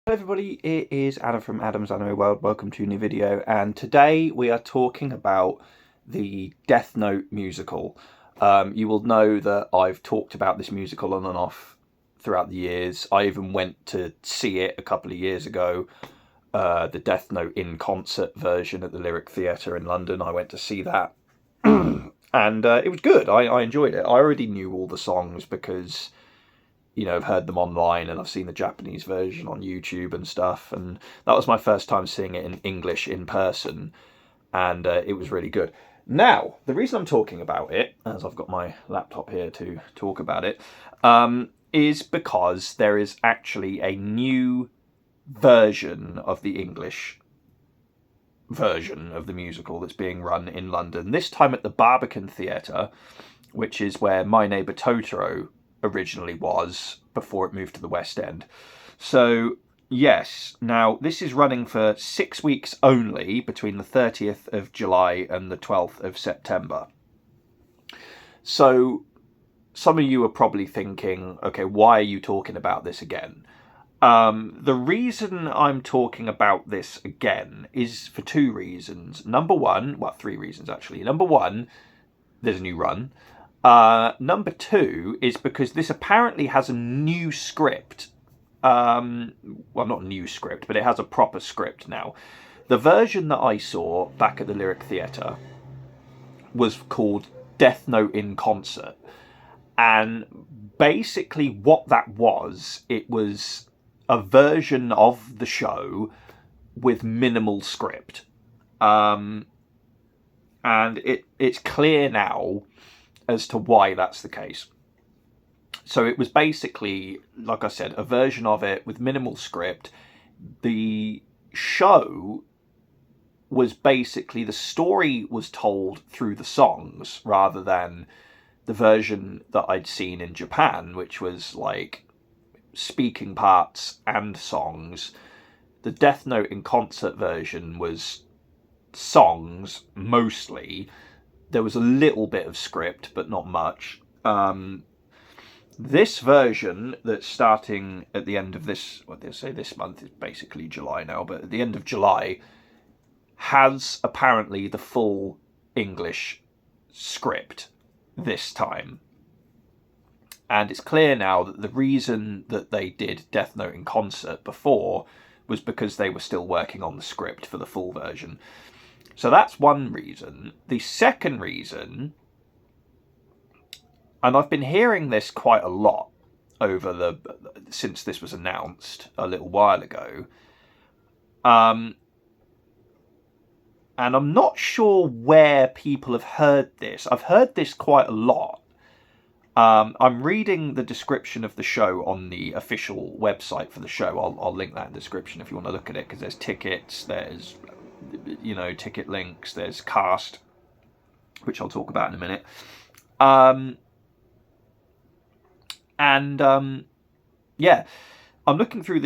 Hello everybody, it is Adam from Adam's Anime World. Welcome to a new video, and today we are talking about the Death Note musical. You will know that I've talked about this musical on and off throughout the years. I even went to see it a couple of years ago, the Death Note in concert version at the Lyric Theatre in London. I went to see that and it was good. I enjoyed it. I already knew all the songs because I've heard them online and I've seen the Japanese version on YouTube and stuff. And that was my first time seeing it in English in person. And it was really good. Now, the reason I'm talking about it, as I've got my laptop here to talk about it, is because there is actually a new version of the English version of the musical that's being run in London. This time at the Barbican Theatre, which is where My Neighbour Totoro originally was before it moved to the West End. So yes, now this is running for 6 weeks only between the 30th of July and the 12th of September. So some of you are probably thinking, okay, why are you talking about this again? The reason I'm talking about this again is for two reasons. Number one, well, three reasons actually. Number one, there's a new run. Number two is because this apparently has a new script. Well, not a new script, but it has a proper script now. The version that I saw back at the Lyric Theatre was called Death Note in Concert. And basically what that was, it was a version of the show with minimal script. And it's clear now as to why that's the case. So it was basically, like I said, a version of it with minimal script. The show was basically, the story was told through the songs rather than the version that I'd seen in Japan, which was like speaking parts and songs. The Death Note in Concert version was songs mostly. There was a little bit of script, but not much. This version that's starting at the end of this, what they say this month is basically July now, but at the end of July, has apparently the full English script this time. And it's clear now that the reason that they did Death Note in Concert before was because they were still working on the script for the full version. So that's one reason. The second reason, and I've been hearing this quite a lot since this was announced a little while ago, and I'm not sure where people have heard this. I've heard this quite a lot. I'm reading the description of the show on the official website for the show. I'll link that in the description if you want to look at it, because there's tickets, there's ticket links, there's cast, which I'll talk about in a minute. Yeah, I'm looking through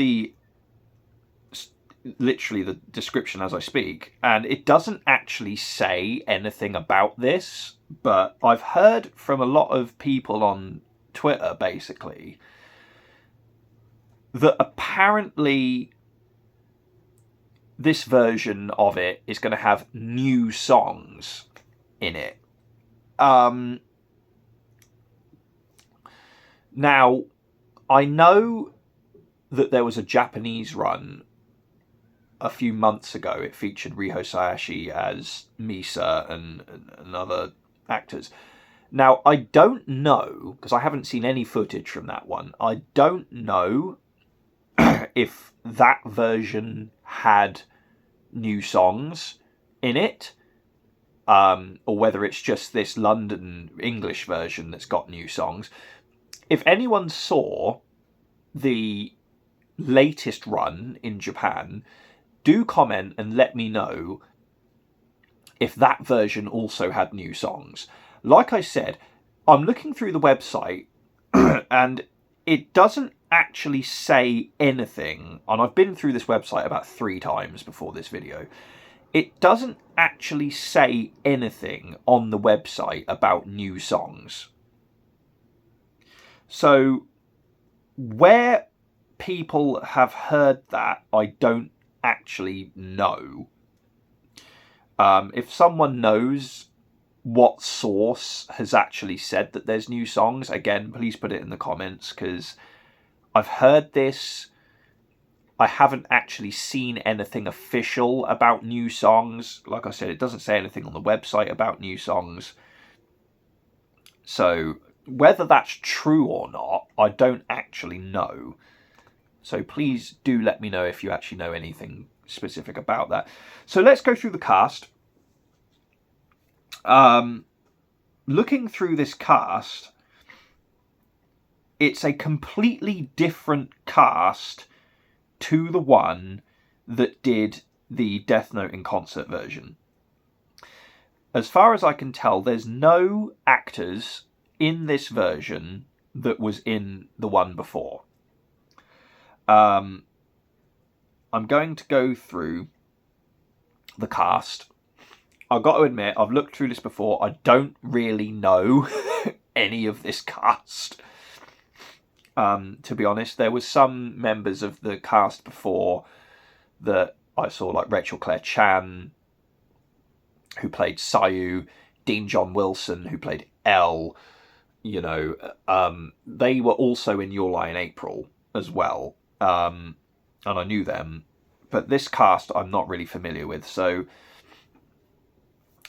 literally the description as I speak, and it doesn't actually say anything about this, but I've heard from a lot of people on Twitter, basically, that apparently this version of it is going to have new songs in it. Now, I know that there was a Japanese run a few months ago. It featured Riho Sayashi as Misa and other actors. Now, I don't know, because I haven't seen any footage from that one, I don't know if that version had new songs in it, or whether it's just this London English version that's got new songs. If anyone saw the latest run in Japan, do comment and let me know if that version also had new songs. Like I said, I'm looking through the website and it doesn't actually say anything, and I've been through this website about 3 times before this video. It doesn't actually say anything on the website about new songs. So where people have heard that, I don't actually know. If someone knows what source has actually said that there's new songs, again, please put it in the comments, because I've heard this. I haven't actually seen anything official about new songs. Like I said, it doesn't say anything on the website about new songs. So whether that's true or not, I don't actually know. So please do let me know if you actually know anything specific about that. So let's go through the cast. Looking through this cast, it's a completely different cast to the one that did the Death Note in concert version. As far as I can tell, there's no actors in this version that was in the one before. I'm going to go through the cast. I've got to admit, I've looked through this before. I don't really know any of this cast. To be honest, there was some members of the cast before that I saw, like Rachel Claire Chan, who played Sayu, Dean John Wilson, who played L. You know, they were also in Your Lie in April as well, and I knew them. But this cast I'm not really familiar with, so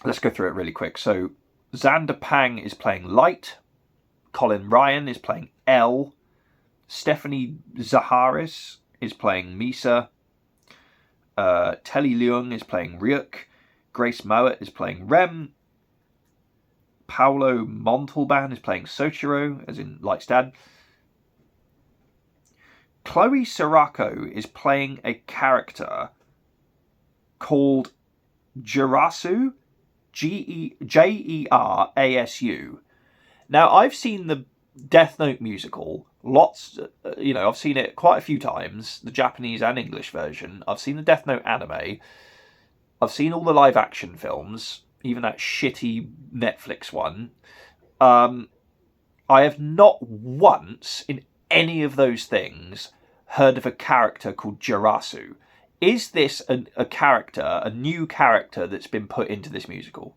let's go through it really quick. So Xander Pang is playing Light, Colin Ryan is playing L, Stephanie Zaharis is playing Misa, Telly Leung is playing Ryuk, Grace Mowat is playing Rem, Paolo Montalban is playing Soichiro, as in Light's dad. Chloe Sirocco is playing a character called Jerasu, Jerasu. Now, I've seen the Death Note musical lots, I've seen it quite a few times, the Japanese and English version. I've seen the Death Note anime. I've seen all the live action films, even that shitty Netflix one. I have not once in any of those things heard of a character called Jerasu. Is this a character, a new character that's been put into this musical?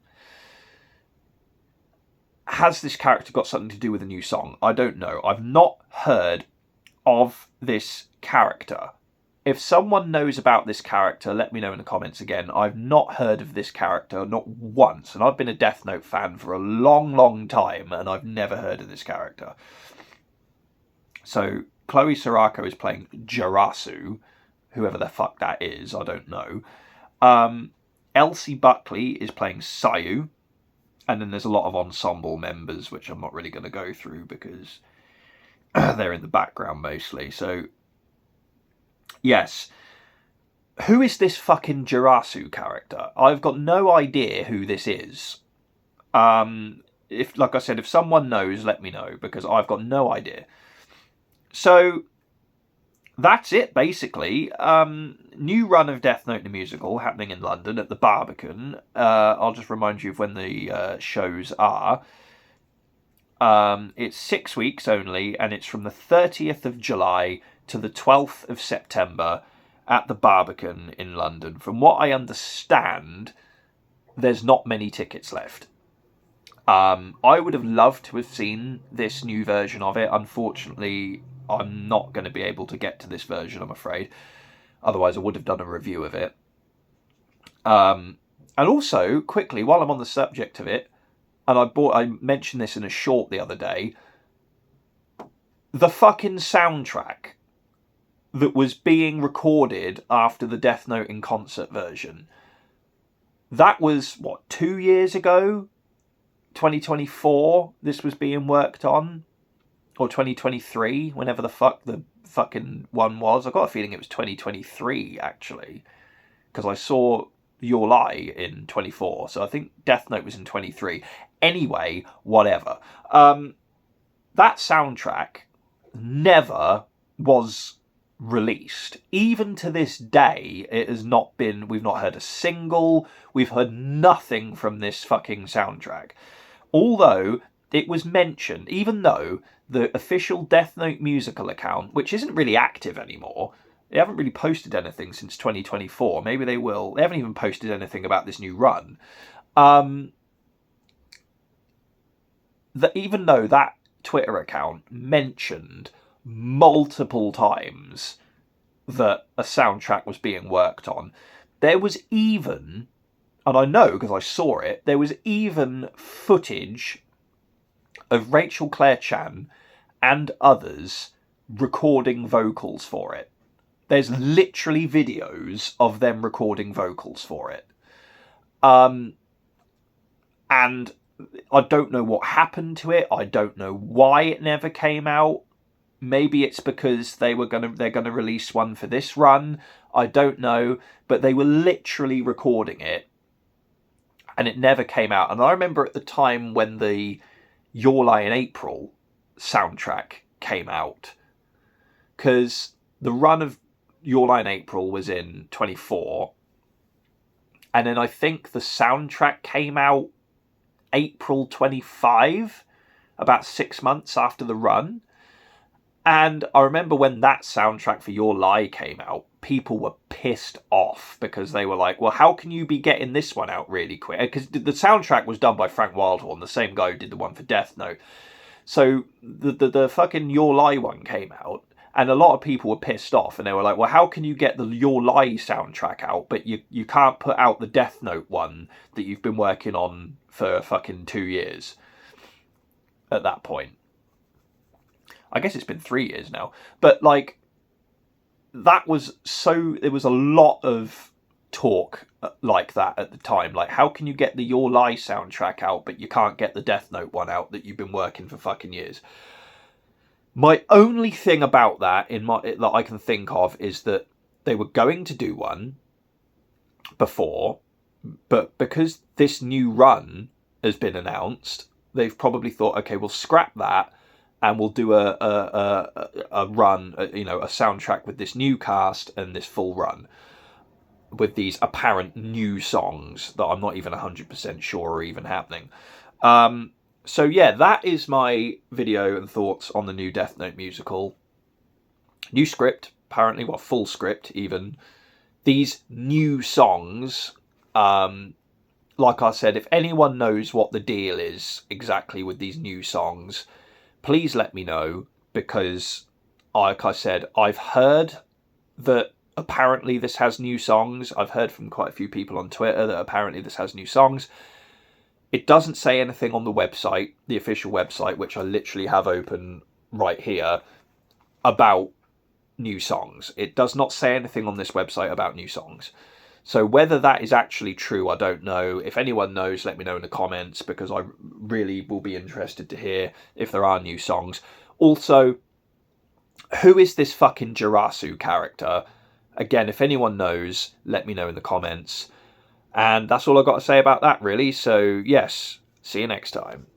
Has this character got something to do with a new song? I don't know. I've not heard of this character. If someone knows about this character, let me know in the comments again. I've not heard of this character, not once. And I've been a Death Note fan for a long, long time, and I've never heard of this character. So Chloe Sirocco is playing Jerasu, whoever the fuck that is, I don't know. Elsie Buckley is playing Sayu. And then there's a lot of ensemble members, which I'm not really going to go through because they're in the background mostly. So, yes. Who is this fucking Jerasu character? I've got no idea who this is. Like I said, if someone knows, let me know, because I've got no idea. So, that's it, basically. New run of Death Note the musical happening in London at the Barbican. I'll just remind you of when the shows are. It's 6 weeks only, and it's from the 30th of July to the 12th of September at the Barbican in London. From what I understand, there's not many tickets left. I would have loved to have seen this new version of it. Unfortunately, I'm not going to be able to get to this version, I'm afraid. Otherwise, I would have done a review of it. And also, quickly, while I'm on the subject of it, and I mentioned this in a short the other day, the fucking soundtrack that was being recorded after the Death Note in concert version, that was, 2 years ago? 2024, this was being worked on? Or 2023, whenever the fuck the fucking one was. I got a feeling it was 2023, actually. Because I saw Your Lie in 24, so I think Death Note was in 23. Anyway, whatever. That soundtrack never was released. Even to this day, it has not been... We've not heard a single. We've heard nothing from this fucking soundtrack. Although... it was mentioned, even though the official Death Note musical account, which isn't really active anymore. They haven't really posted anything since 2024. Maybe they will. They haven't even posted anything about this new run. Even though that Twitter account mentioned multiple times that a soundtrack was being worked on, there was even, and I know because I saw it, there was even footage of Rachel Claire Chan and others recording vocals for it. There's literally videos of them recording vocals for it. And I don't know what happened to it. I don't know why it never came out. Maybe it's because they're gonna release one for this run. I don't know, but they were literally recording it, and it never came out. And I remember at the time when the Your Lie in April soundtrack came out, because the run of Your Lie in April was in 24, and then I think the soundtrack came out April 25, about 6 months after the run. And I remember when that soundtrack for Your Lie came out, people were pissed off because they were like, well, how can you be getting this one out really quick? Because the soundtrack was done by Frank Wildhorn, the same guy who did the one for Death Note. So the fucking Your Lie one came out, and a lot of people were pissed off, and they were like, well, how can you get the Your Lie soundtrack out, but you can't put out the Death Note one that you've been working on for fucking 2 years at that point? I guess it's been 3 years now. But, like, that was so... There was a lot of talk like that at the time. Like, how can you get the Your Lie soundtrack out, but you can't get the Death Note one out that you've been working for fucking years? My only thing about that that I can think of is that they were going to do one before, but because this new run has been announced, they've probably thought, okay, we'll scrap that, and we'll do a run, a soundtrack with this new cast and this full run with these apparent new songs that I'm not even 100% sure are even happening. So yeah, that is my video and thoughts on the new Death Note musical. New script, apparently, well, full script even. These new songs, like I said, if anyone knows what the deal is exactly with these new songs, please let me know, because, like I said, I've heard that apparently this has new songs. I've heard from quite a few people on Twitter that apparently this has new songs. It doesn't say anything on the website, the official website, which I literally have open right here, about new songs. It does not say anything on this website about new songs. So whether that is actually true, I don't know. If anyone knows, let me know in the comments, because I really will be interested to hear if there are new songs. Also, who is this fucking Jirasu character? Again, if anyone knows, let me know in the comments. And that's all I've got to say about that, really. So, yes, see you next time.